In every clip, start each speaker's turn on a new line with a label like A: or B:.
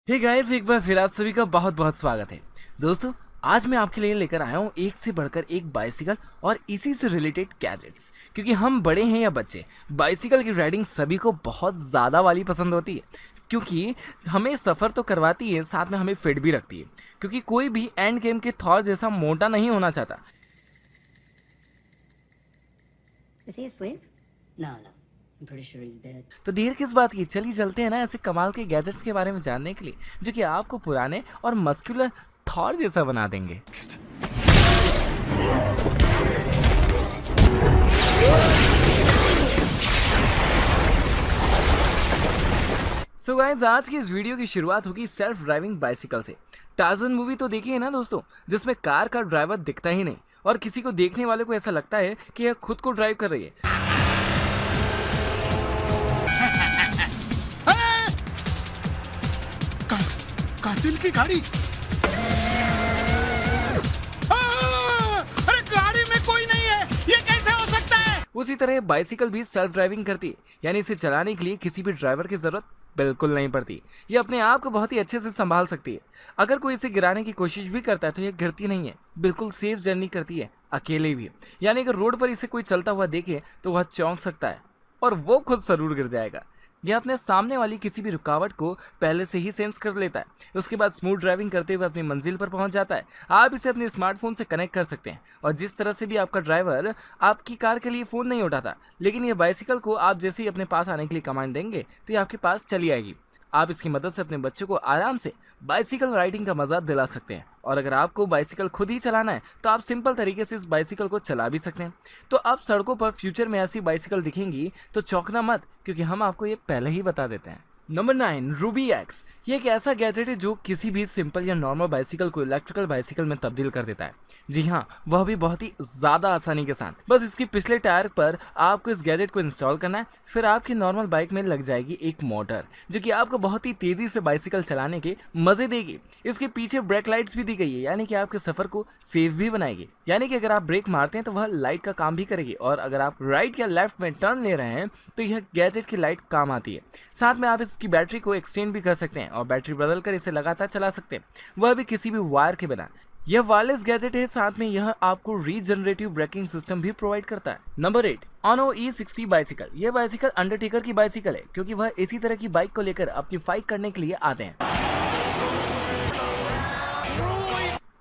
A: Hey guys, एक बार फिर आप सभी का बहुत बहुत स्वागत है। दोस्तों, आज मैं आपके लिए लेकर आया हूँ एक से बढ़कर एक बाइसिकल और इसी से रिलेटेड गैजेट्स। क्योंकि हम बड़े हैं या बच्चे, बाइसिकल की राइडिंग सभी को बहुत ज़्यादा वाली पसंद होती है। क्योंकि हमें सफ़र तो करवाती है, साथ में हमें फिट भी रखती है। क्योंकि कोई भी एंड गेम के थॉर जैसा मोटा नहीं होना चाहता।
B: Is he asleep? No. I'm pretty sure he's dead.
A: तो देर किस बात की, चलिए चलते हैं ना ऐसे कमाल के गैजेट्स के बारे में जानने के लिए जो कि आपको पुराने और मस्कुलर थॉर जैसा बना देंगे। सो गाइस, आज की इस वीडियो की शुरुआत होगी सेल्फ ड्राइविंग बाइसिकल से। टार्ज़न मूवी तो देखी है ना दोस्तों, जिसमें कार का ड्राइवर दिखता ही नहीं और किसी को देखने वाले को ऐसा लगता है कि यह खुद को ड्राइव कर रही है।
C: कातिल की गाड़ी। अरे गाड़ी में कोई नहीं है, ये कैसे हो सकता है?
A: उसी तरह बाइसिकल भी सेल्फ ड्राइविंग करती है, यानी इसे चलाने के लिए किसी भी ड्राइवर की जरूरत बिल्कुल नहीं पड़ती। ये अपने आप को बहुत ही अच्छे से संभाल सकती है। अगर कोई इसे गिराने की कोशिश भी करता है तो ये गिरती नहीं है, बिल्कुल सेफ जर्नी करती है, अकेले भी। यानी अगर रोड पर इसे कोई चलता हुआ देखे तो वह चौंक सकता है और वो खुद जरूर गिर जाएगा। यह अपने सामने वाली किसी भी रुकावट को पहले से ही सेंस कर लेता है। उसके बाद स्मूथ ड्राइविंग करते हुए अपनी मंजिल पर पहुंच जाता है। आप इसे अपने स्मार्टफोन से कनेक्ट कर सकते हैं और जिस तरह से भी आपका ड्राइवर आपकी कार के लिए फ़ोन नहीं उठाता, लेकिन यह बाइसिकल को आप जैसे ही अपने पास आने के लिए कमांड देंगे तो ये आपके पास चली आएगी। आप इसकी मदद से अपने बच्चों को आराम से बाइसिकल राइडिंग का मजा दिला सकते हैं। और अगर आपको बाइसिकल खुद ही चलाना है तो आप सिंपल तरीके से इस बाइसिकल को चला भी सकते हैं। तो अब सड़कों पर फ्यूचर में ऐसी बाइसिकल दिखेंगी तो चौंकना मत, क्योंकि हम आपको ये पहले ही बता देते हैं। Number 9, Ruby x. ये एक ऐसा गैजेट है जो किसी भी सिंपल या नॉर्मल बाइसिकल को इलेक्ट्रिकल बाइसिकल में तब्दील कर देता है। जी हाँ, वह भी बहुत ही ज़्यादा आसानी के साथ। बस इसके पिछले टायर पर आपको इस गैजेट को इंस्टॉल करना है, फिर आपकी नॉर्मल बाइक में लग जाएगी एक मोटर जो कि आपको बहुत ही तेज़ी से बाइसिकल चलाने के मज़े देगी। इसके पीछे ब्रेक लाइट्स भी दी गई है, यानी कि आपके सफ़र को सेफ भी बनाएगी। यानी कि अगर आप ब्रेक मारते हैं तो वह लाइट का काम भी करेगी, और अगर आप राइट या लेफ्ट में टर्न ले रहे हैं तो यह गैजेट की लाइट काम आती है। साथ में आप की बैटरी को एक्सचेंज भी कर सकते हैं और बैटरी बदलकर इसे लगातार चला सकते हैं, वह भी किसी भी वायर के बिना। यह वायरलेस गैजेट है, साथ में यह आपको रीजनरेटिव ब्रेकिंग सिस्टम भी प्रोवाइड करता है। Number 8, ऑनो E60 bicycle. यह बाइसिकल अंडरटेकर की बाइसिकल है, क्योंकि वह इसी तरह की बाइक को लेकर अपनी फाइट करने के लिए आते हैं।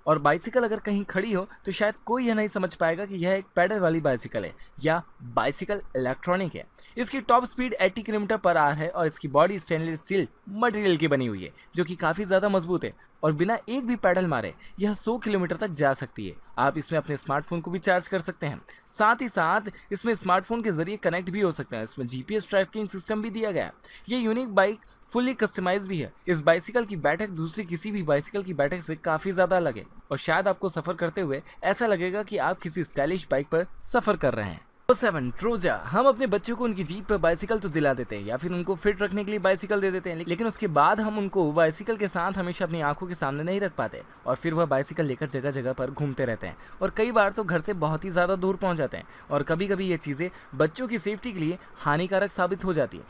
A: और बाइसिकल अगर कहीं खड़ी हो तो शायद कोई यह नहीं समझ पाएगा कि यह एक पैडल वाली बाइसिकल है या बाइसिकल इलेक्ट्रॉनिक है। इसकी top speed 80 kilometre per hour है और इसकी बॉडी स्टेनलेस स्टील मटेरियल की बनी हुई है, जो कि काफ़ी ज़्यादा मजबूत है और बिना एक भी पैडल मारे यह 100 किलोमीटर तक जा सकती है। आप इसमें अपने स्मार्टफोन को भी चार्ज कर सकते हैं। साथ ही साथ इसमें स्मार्टफोन के जरिए कनेक्ट भी हो सकता है। इसमें GPS ट्रैकिंग सिस्टम भी दिया गया है। ये यूनिक बाइक फुली कस्टमाइज भी है। इस बाइसिकल की बैठक दूसरी किसी भी बाइसिकल की बैठक से काफ़ी ज़्यादा अलग है और शायद आपको सफ़र करते हुए ऐसा लगेगा कि आप किसी स्टाइलिश बाइक पर सफ़र कर रहे हैं। 7, ट्रोजा। हम अपने बच्चों को उनकी जीत पर बाइसिकल तो दिला देते हैं या फिर उनको फिट रखने के लिए बाइसिकल दे देते हैं, लेकिन उसके बाद हम उनको बाइसिकल के साथ हमेशा अपनी आंखों के सामने नहीं रख पाते और फिर वह बाइसिकल लेकर जगह जगह पर घूमते रहते हैं और कई बार तो घर से बहुत ही ज़्यादा दूर पहुंच जाते हैं और कभी कभी ये चीज़ें बच्चों की सेफ्टी के लिए हानिकारक साबित हो जाती है।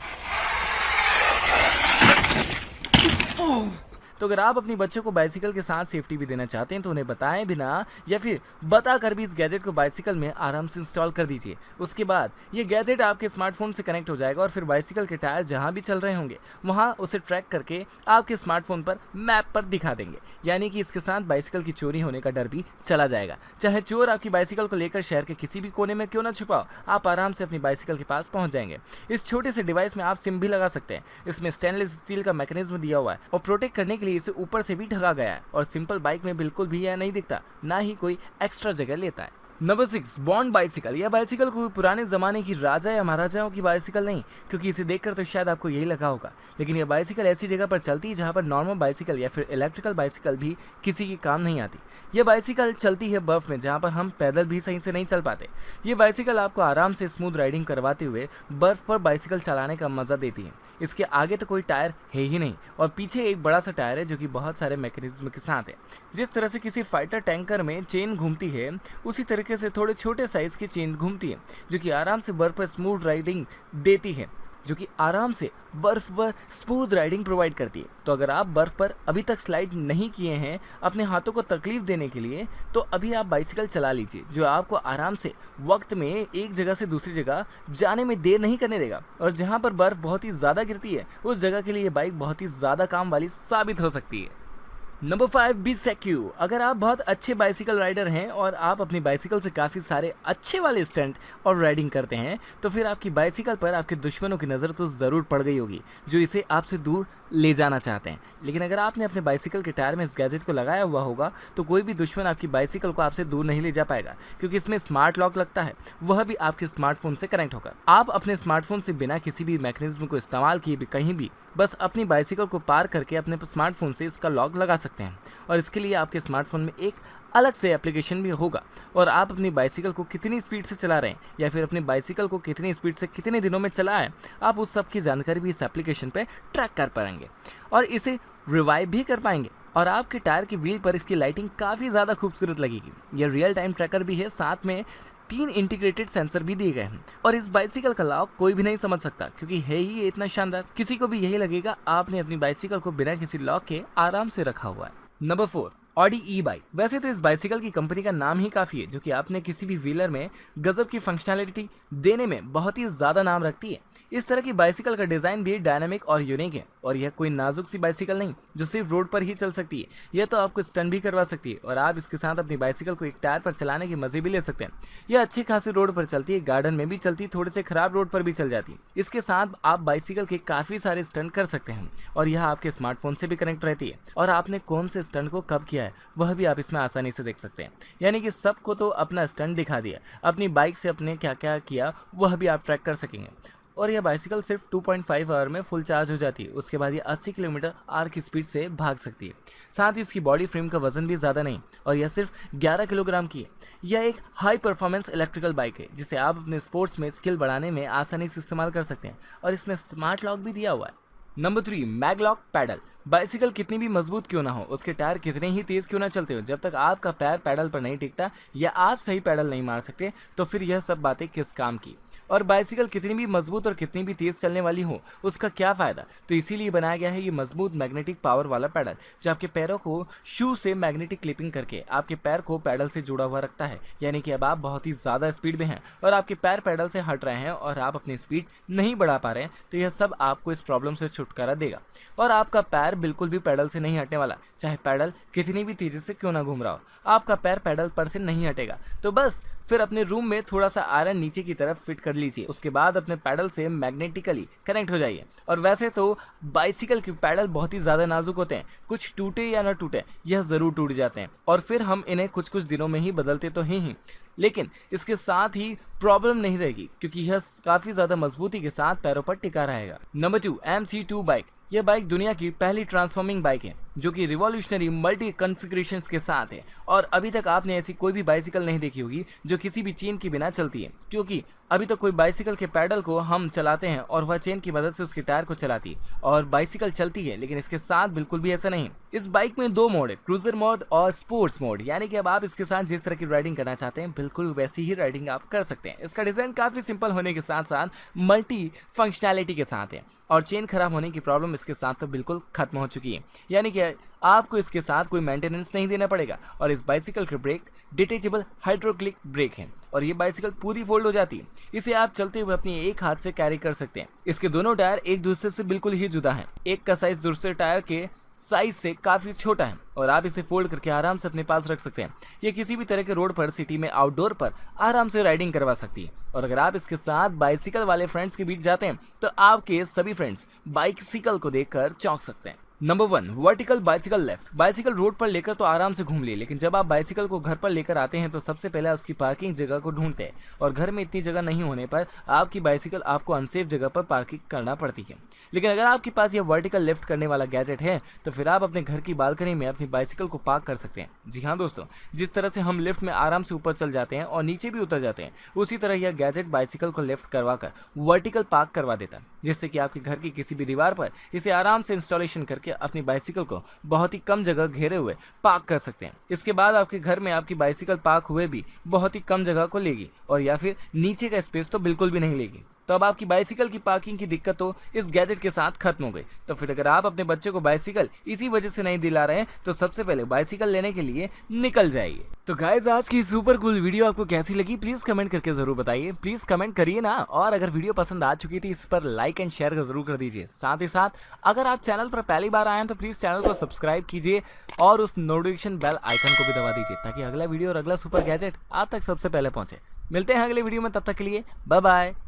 A: तो अगर आप अपने बच्चों को बाइसिकल के साथ सेफ्टी भी देना चाहते हैं तो उन्हें बताएं बिना या फिर बताकर भी इस गैजेट को बाइसिकल में आराम से इंस्टॉल कर दीजिए। उसके बाद ये गैजेट आपके स्मार्टफोन से कनेक्ट हो जाएगा और फिर बाइसिकल के टायर जहां भी चल रहे होंगे वहां उसे ट्रैक करके आपके स्मार्टफोन पर मैप पर दिखा देंगे। यानी कि इसके साथ बाइसिकल की चोरी होने का डर भी चला जाएगा। चाहे चोर आपकी बाइसिकल को लेकर शहर के किसी भी कोने में क्यों ना छुपाओ, आप आराम से अपनी बाइसिकल के पास पहुँच जाएंगे। इस छोटे से डिवाइस में आप सिम भी लगा सकते हैं। इसमें स्टेनलेस स्टील का मैकेनिज्म दिया हुआ है और प्रोटेक्ट करने के लिए इसे ऊपर से भी ढका गया है और सिंपल बाइक में बिल्कुल भी यह नहीं दिखता, ना ही कोई एक्स्ट्रा जगह लेता है। Number 6, bond bicycle. यह बाइसिकल कोई पुराने ज़माने की राजा या महाराजाओं की बाइसिकल नहीं, क्योंकि इसे देखकर तो शायद आपको यही लगा होगा, लेकिन यह बाइसिकल ऐसी जगह पर चलती है जहां पर नॉर्मल बाइसिकल या फिर इलेक्ट्रिकल बाइसिकल भी किसी की काम नहीं आती। यह बाइसिकल चलती है बर्फ़ में, जहाँ पर हम पैदल भी सही से नहीं चल पाते। ये बाइसिकल आपको आराम से स्मूथ राइडिंग करवाते हुए बर्फ़ पर बाइसिकल चलाने का मज़ा देती है। इसके आगे तो कोई टायर है ही नहीं और पीछे एक बड़ा सा टायर है जो कि बहुत सारे मैकेनिज्म के साथ है। जिस तरह से किसी फाइटर टैंकर में चेन घूमती है, उसी तरीके से थोड़े छोटे साइज़ की चेन घूमती है जो कि आराम से बर्फ पर स्मूथ राइडिंग देती है। जो कि आराम से बर्फ पर स्मूथ राइडिंग प्रोवाइड करती है। तो अगर आप बर्फ पर अभी तक स्लाइड नहीं किए हैं अपने हाथों को तकलीफ देने के लिए, तो अभी आप बाइसिकल चला लीजिए, जो आपको आराम से वक्त में एक जगह से दूसरी जगह जाने में देर नहीं करने देगा। और जहाँ पर बर्फ बहुत ही ज़्यादा गिरती है उस जगह के लिए ये बाइक बहुत ही ज़्यादा काम वाली साबित हो सकती है। Number 5, be secure. अगर आप बहुत अच्छे बाइसिकल राइडर हैं और आप अपनी बाइसिकल से काफ़ी सारे अच्छे वाले स्टंट और राइडिंग करते हैं, तो फिर आपकी बाइसिकल पर आपके दुश्मनों की नज़र तो ज़रूर पड़ गई होगी, जो इसे आपसे दूर ले जाना चाहते हैं। लेकिन अगर आपने अपने बाइसिकल के टायर में इस गैजेट को लगाया हुआ होगा तो कोई भी दुश्मन आपकी बाइसिकल को आपसे दूर नहीं ले जा पाएगा, क्योंकि इसमें स्मार्ट लॉक लगता है, वह भी आपके स्मार्टफोन से कनेक्ट होगा। आप अपने स्मार्टफोन से बिना किसी भी मैकेनिज्म को इस्तेमाल किए भी कहीं भी बस अपनी बाइसिकल को पार करके अपने स्मार्टफोन से इसका लॉक लगा सकते हैं। और इसके लिए आपके स्मार्टफोन में एक अलग से एप्लीकेशन भी होगा, और आप अपनी बाइसिकल को कितनी स्पीड से चला रहे हैं या फिर अपनी बाइसिकल को कितनी स्पीड से कितने दिनों में चला है, आप उस सब की जानकारी भी इस एप्लीकेशन पे ट्रैक कर पाएंगे और इसे रिवाइव भी कर पाएंगे। और आपके टायर की व्हील पर इसकी लाइटिंग काफ़ी ज़्यादा खूबसूरत लगेगी। यह रियल टाइम ट्रैकर भी है, साथ में 3 इंटीग्रेटेड सेंसर भी दिए गए हैं। और इस बाइसिकल का लॉक कोई भी नहीं समझ सकता, क्योंकि है ही ये इतना शानदार, किसी को भी यही लगेगा आपने अपनी बाइसिकल को बिना किसी लॉक के आराम से रखा हुआ है। Number 4, Audi e bike. वैसे तो इस बाइसिकल की कंपनी का नाम ही काफ़ी है, जो कि आपने किसी भी व्हीलर में गजब की फंक्शनैलिटी देने में बहुत ही ज़्यादा नाम रखती है। इस तरह की बाइसिकल का डिज़ाइन भी डायनामिक और यूनिक है, और यह कोई नाजुक सी बाइसिकल नहीं जो सिर्फ रोड पर ही चल सकती है, यह तो आपको स्टंट भी करवा सकती है। और आप इसके साथ अपनी बाइसिकल को एक टायर पर चलाने के मज़े भी ले सकते हैं। यह अच्छी खासी रोड पर चलती है, गार्डन में भी चलती है, थोड़े से खराब रोड पर भी चल जाती है। इसके साथ आप बाइसिकल के काफ़ी सारे स्टंट कर सकते हैं, और यह आपके स्मार्टफोन से भी कनेक्ट रहती है, और आपने कौन से स्टंट को कब किया है वह भी आप इसमें आसानी से देख सकते हैं। यानी कि सबको तो अपना स्टंट दिखा दिया, अपनी बाइक से अपने क्या क्या किया वह भी आप ट्रैक कर सकेंगे। और यह बाइसिकल सिर्फ 2.5 आवर में फुल चार्ज हो जाती है। उसके बाद ये 80 किलोमीटर आवर की स्पीड से भाग सकती है। साथ ही इसकी बॉडी फ्रेम का वजन भी ज़्यादा नहीं, और यह सिर्फ 11 किलोग्राम की है। यह एक हाई परफॉर्मेंस इलेक्ट्रिकल बाइक है, जिसे आप अपने स्पोर्ट्स में स्किल बढ़ाने में आसानी से इस्तेमाल कर सकते हैं, और इसमें स्मार्ट लॉक भी दिया हुआ है। Number 3, मैगलॉक pedal. बाइसिकल कितनी भी मजबूत क्यों ना हो, उसके टायर कितने ही तेज़ क्यों ना चलते हो, जब तक आपका पैर पैडल पर नहीं टिकता या आप सही पैडल नहीं मार सकते, तो फिर यह सब बातें किस काम की। और बाइसिकल कितनी भी मजबूत और कितनी भी तेज़ चलने वाली हो, उसका क्या फ़ायदा। तो इसीलिए बनाया गया है ये मजबूत मैग्नेटिक पावर वाला पैडल, जो आपके पैरों को शू से मैग्नेटिक क्लिपिंग करके आपके पैर को पैडल से जुड़ा हुआ रखता है। यानी कि अब आप बहुत ही ज़्यादा स्पीड में हैं और आपके पैर पैडल से हट रहे हैं और आप अपनी स्पीड नहीं बढ़ा पा रहे हैं, तो यह सब आपको इस प्रॉब्लम से छुटकारा देगा। और आपका पैर बिल्कुल भी पैडल से नहीं हटने वाला, चाहे पैडल कितनी भी तेज़ी से क्यों ना घूम रहा हो, आपका पैर पैडल पर से नहीं हटेगा। तो बस फिर अपने रूम में थोड़ा सा आयरन नीचे की तरफ फिट कर लीजिए, उसके बाद अपने पैडल से मैग्नेटिकली कनेक्ट हो जाइए। और वैसे तो बाइसिकल के पैडल बहुत ही ज़्यादा नाजुक होते हैं, कुछ टूटे या ना टूटे यह ज़रूर टूट जाते हैं, और फिर हम इन्हें कुछ कुछ दिनों में ही बदलते तो हैं ही, लेकिन इसके साथ ही प्रॉब्लम नहीं रहेगी, क्योंकि यह काफ़ी ज़्यादा मजबूती के साथ पैरों पर टिका रहेगा। Number 2, MC2 bike. यह बाइक दुनिया की पहली ट्रांसफॉर्मिंग बाइक है, जो कि रिवॉल्यूशनरी मल्टी कॉन्फ़िगरेशंस के साथ है। और अभी तक आपने ऐसी कोई भी बाइसिकल नहीं देखी होगी जो किसी भी चेन के बिना चलती है, क्योंकि अभी तक कोई बाइसिकल के पैडल को हम चलाते हैं और वह चेन की मदद से उसके टायर को चलाती है और बाइसिकल चलती है, लेकिन इसके साथ बिल्कुल भी ऐसा नहीं। इस बाइक में 2 मोड है, क्रूजर मोड और स्पोर्ट्स मोड। यानी कि अब आप इसके साथ जिस तरह की राइडिंग करना चाहते हैं बिल्कुल वैसी ही राइडिंग आप कर सकते हैं। इसका डिज़ाइन काफ़ी सिंपल होने के साथ साथ मल्टी फंक्शनैलिटी के साथ है, और चेन खराब होने की प्रॉब्लम इसके साथ तो बिल्कुल खत्म हो चुकी है। यानी कि आपको इसके साथ कोई मेंटेनेंस नहीं देना पड़ेगा। और इस बाइसिकल के ब्रेक डिटेचेबल हाइड्रोक्लिक ब्रेक हैं, और ये बाइसिकल पूरी फोल्ड हो जाती है। इसे आप चलते हुए अपनी एक हाथ से कैरी कर सकते हैं। इसके दोनों टायर एक दूसरे से बिल्कुल ही जुदा हैं। एक का साइज दूसरे टायर के साइज से काफ़ी छोटा है, और आप इसे फोल्ड करके आराम से अपने पास रख सकते हैं। ये किसी भी तरह के रोड पर, सिटी में, आउटडोर पर आराम से राइडिंग करवा सकती है। और अगर आप इसके साथ बाइसिकल वाले फ्रेंड्स के बीच जाते हैं तो आपके सभी फ्रेंड्स बाइसिकल को देखकर चौंक सकते हैं। Number 1, vertical bicycle left. Bicycle road पर लेकर तो आराम से घूम लिए, लेकिन जब आप बाइसिकल को घर पर लेकर आते हैं तो सबसे पहले उसकी पार्किंग जगह को ढूंढते हैं, और घर में इतनी जगह नहीं होने पर आपकी बाइसिकल आपको अनसेफ जगह पर पार्किंग करना पड़ती है। लेकिन अगर आपके पास यह वर्टिकल लेफ्ट करने वाला गैजेट है तो फिर आप अपने घर की बालकनी में अपनी बाइसिकल को पार्क कर सकते हैं। जी हाँ दोस्तों, जिस तरह से हम लिफ्ट में आराम से ऊपर चल जाते हैं और नीचे भी उतर जाते हैं, उसी तरह यह गैजेट बाइसिकल को लेफ्ट करवा कर वर्टिकल पार्क करवा देता है, जिससे कि आपके घर की किसी भी दीवार पर इसे आराम से इंस्टॉलेशन करके अपनी बाइसिकल को बहुत ही कम जगह घेरे हुए पार्क कर सकते हैं। इसके बाद आपके घर में आपकी बाइसिकल पार्क हुए भी बहुत ही कम जगह को लेगी, और या फिर नीचे का स्पेस तो बिल्कुल भी नहीं लेगी। तो अब आपकी बाइसिकल की पार्किंग की दिक्कत तो इस गैजेट के साथ खत्म हो गई। तो फिर अगर आप अपने बच्चे को बाइसिकल इसी वजह से नहीं दिला रहे हैं तो सबसे पहले बाइसिकल लेने के लिए निकल जाइए। तो गाइस आज की सुपर कूल वीडियो आपको कैसी लगी प्लीज कमेंट करके जरूर बताइए। प्लीज कमेंट करिए ना, और अगर वीडियो पसंद आ चुकी थी इस पर लाइक एंड शेयर जरूर कर दीजिए। साथ ही साथ अगर आप चैनल पर पहली बार आए हैं तो प्लीज चैनल को सब्सक्राइब कीजिए और उस नोटिफिकेशन बेल आइकन को भी दबा दीजिए ताकि अगला वीडियो और अगला सुपर गैजेट आप तक सबसे पहले पहुंचे। मिलते हैं अगले वीडियो में, तब तक के लिए बाय बाय।